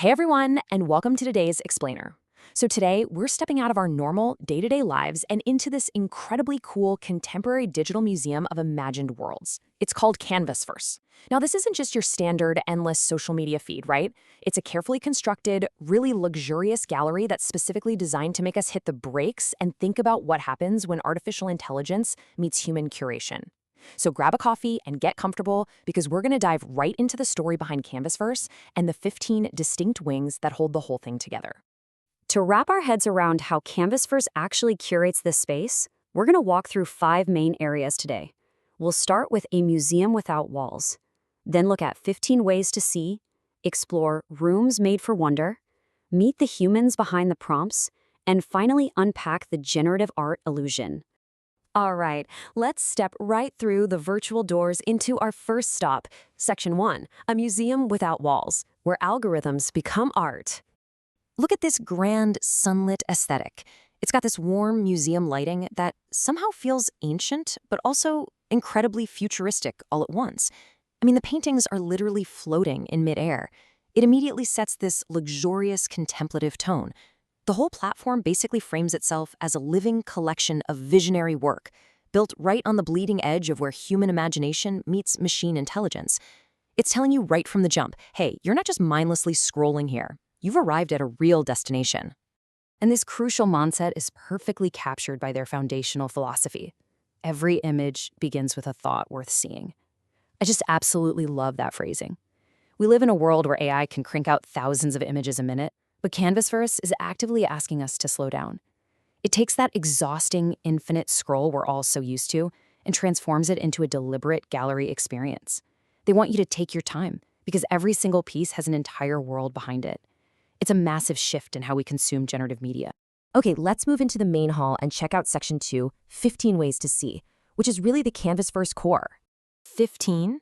Hey everyone, and welcome to today's Explainer. So today, we're stepping out of our normal day-to-day lives and into this incredibly cool contemporary digital museum of imagined worlds. It's called CanvasVerse. Now, this isn't just your standard endless social media feed, right? It's a carefully constructed, really luxurious gallery that's specifically designed to make us hit the brakes and think about what happens when artificial intelligence meets human curation. So grab a coffee and get comfortable because we're going to dive right into the story behind CanvasVerse and the 15 distinct wings that hold the whole thing together. To wrap our heads around how CanvasVerse actually curates this space, we're going to walk through 5 main areas today. We'll start with a museum without walls, then look at 15 ways to see, explore rooms made for wonder, meet the humans behind the prompts, and finally unpack the generative art illusion. All right, let's step right through the virtual doors into our first stop, Section 1, a museum without walls, where algorithms become art. Look at this grand, sunlit aesthetic. It's got this warm museum lighting that somehow feels ancient, but also incredibly futuristic all at once. I mean, the paintings are literally floating in midair. It immediately sets this luxurious, contemplative tone. The whole platform basically frames itself as a living collection of visionary work, built right on the bleeding edge of where human imagination meets machine intelligence. It's telling you right from the jump, hey, you're not just mindlessly scrolling here. You've arrived at a real destination. And this crucial mindset is perfectly captured by their foundational philosophy. Every image begins with a thought worth seeing. I just absolutely love that phrasing. We live in a world where AI can crank out thousands of images a minute, but CanvasVerse is actively asking us to slow down. It takes that exhausting, infinite scroll we're all so used to and transforms it into a deliberate gallery experience. They want you to take your time because every single piece has an entire world behind it. It's a massive shift in how we consume generative media. Okay, let's move into the main hall and check out Section 2, 15 Ways to See, which is really the CanvasVerse core. 15?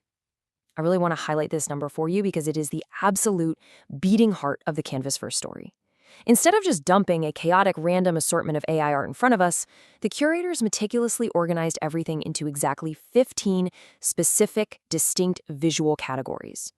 I really want to highlight this number for you because it is the absolute beating heart of the CanvasVerse story. Instead of just dumping a chaotic random assortment of AI art in front of us, the curators meticulously organized everything into exactly 15 specific, distinct visual categories.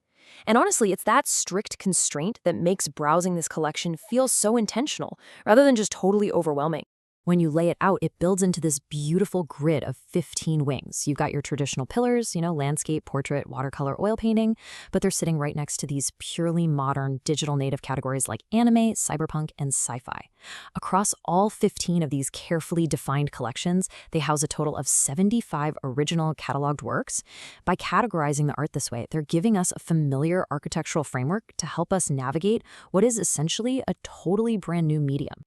And honestly, it's that strict constraint that makes browsing this collection feel so intentional, rather than just totally overwhelming. When you lay it out, it builds into this beautiful grid of 15 wings. You've got your traditional pillars, landscape, portrait, watercolor, oil painting, but they're sitting right next to these purely modern digital native categories like anime, cyberpunk, and sci-fi. Across all 15 of these carefully defined collections, they house a total of 75 original cataloged works. By categorizing the art this way, they're giving us a familiar architectural framework to help us navigate what is essentially a totally brand new medium.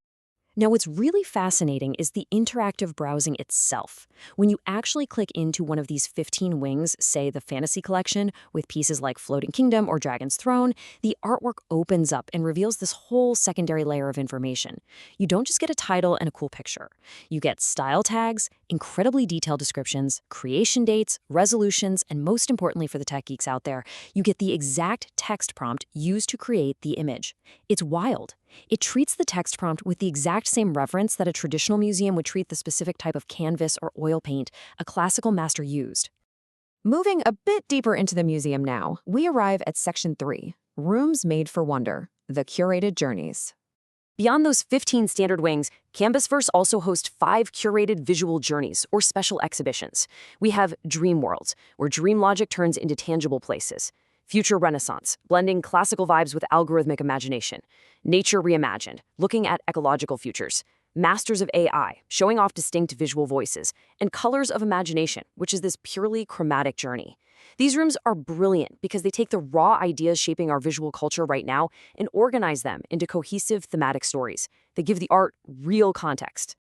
Now, what's really fascinating is the interactive browsing itself. When you actually click into one of these 15 wings, say the fantasy collection, with pieces like Floating Kingdom or Dragon's Throne, the artwork opens up and reveals this whole secondary layer of information. You don't just get a title and a cool picture. You get style tags, incredibly detailed descriptions, creation dates, resolutions, and most importantly for the tech geeks out there, you get the exact text prompt used to create the image. It's wild. It treats the text prompt with the exact same reverence that a traditional museum would treat the specific type of canvas or oil paint a classical master used. Moving a bit deeper into the museum now, we arrive at Section 3, Rooms Made for Wonder, the Curated Journeys. Beyond those 15 standard wings, CanvasVerse also hosts 5 curated visual journeys, or special exhibitions. We have Dream Worlds, where dream logic turns into tangible places. Future Renaissance, blending classical vibes with algorithmic imagination. Nature Reimagined, looking at ecological futures. Masters of AI, showing off distinct visual voices. And Colors of Imagination, which is this purely chromatic journey. These rooms are brilliant because they take the raw ideas shaping our visual culture right now and organize them into cohesive thematic stories that give the art real context.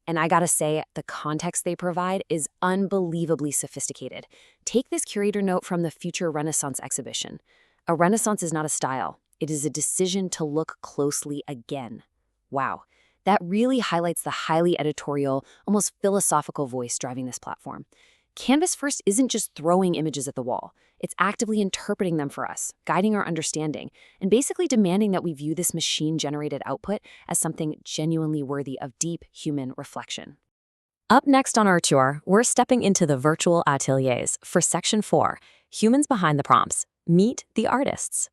And I gotta say, the context they provide is unbelievably sophisticated. Take this curator note from the Future Renaissance exhibition. A renaissance is not a style. It is a decision to look closely again. Wow, that really highlights the highly editorial, almost philosophical voice driving this platform. CanvasVerse isn't just throwing images at the wall. It's actively interpreting them for us, guiding our understanding, and basically demanding that we view this machine-generated output as something genuinely worthy of deep human reflection. Up next on our tour, we're stepping into the virtual ateliers for Section 4, Humans Behind the Prompts. Meet the Artists.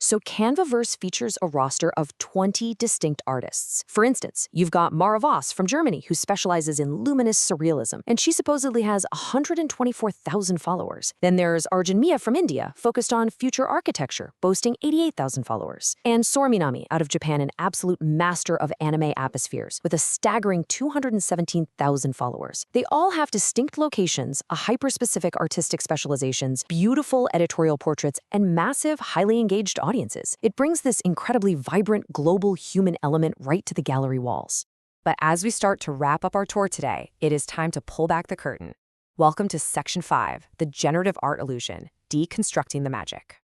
So CanvasVerse features a roster of 20 distinct artists. For instance, you've got Mara Voss from Germany, who specializes in luminous surrealism, and she supposedly has 124,000 followers. Then there's Arjun Mia from India, focused on future architecture, boasting 88,000 followers. And Sora Minami out of Japan, an absolute master of anime atmospheres, with a staggering 217,000 followers. They all have distinct locations, a hyper-specific artistic specializations, beautiful editorial portraits, and massive, highly engaged audiences. It brings this incredibly vibrant global human element right to the gallery walls. But as we start to wrap up our tour today, it is time to pull back the curtain. Welcome to Section 5, the generative art illusion, deconstructing the magic.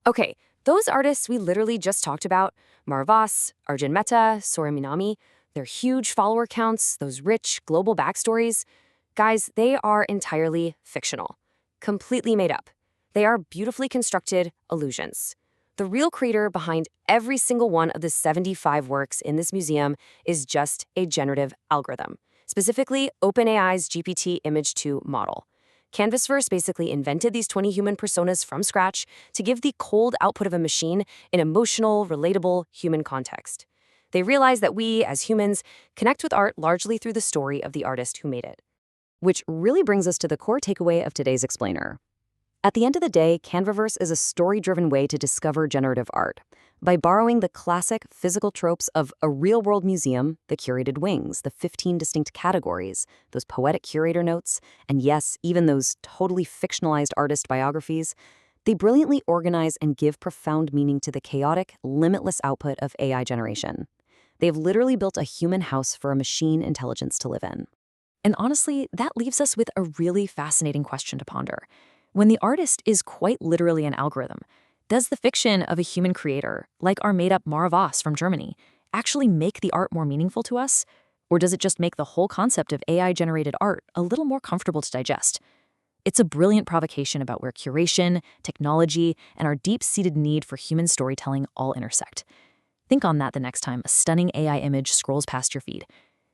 Okay, those artists we literally just talked about, Mara Voss, Arjun Mehta, Sora Minami, their huge follower counts, those rich global backstories, guys, they are entirely fictional, completely made up. They are beautifully constructed illusions. The real creator behind every single one of the 75 works in this museum is just a generative algorithm, specifically OpenAI's GPT Image 2 model. CanvasVerse basically invented these 20 human personas from scratch to give the cold output of a machine an emotional, relatable human context. They realized that we, as humans, connect with art largely through the story of the artist who made it. Which really brings us to the core takeaway of today's explainer. At the end of the day, CanvasVerse is a story-driven way to discover generative art. By borrowing the classic physical tropes of a real-world museum, the curated wings, the 15 distinct categories, those poetic curator notes, and yes, even those totally fictionalized artist biographies, they brilliantly organize and give profound meaning to the chaotic, limitless output of AI generation. They've literally built a human house for a machine intelligence to live in. And honestly, that leaves us with a really fascinating question to ponder. When the artist is quite literally an algorithm, does the fiction of a human creator, like our made-up Mara Voss from Germany, actually make the art more meaningful to us? Or does it just make the whole concept of AI-generated art a little more comfortable to digest? It's a brilliant provocation about where curation, technology, and our deep-seated need for human storytelling all intersect. Think on that the next time a stunning AI image scrolls past your feed.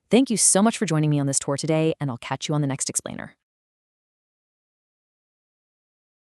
Thank you so much for joining me on this tour today, and I'll catch you on the next explainer.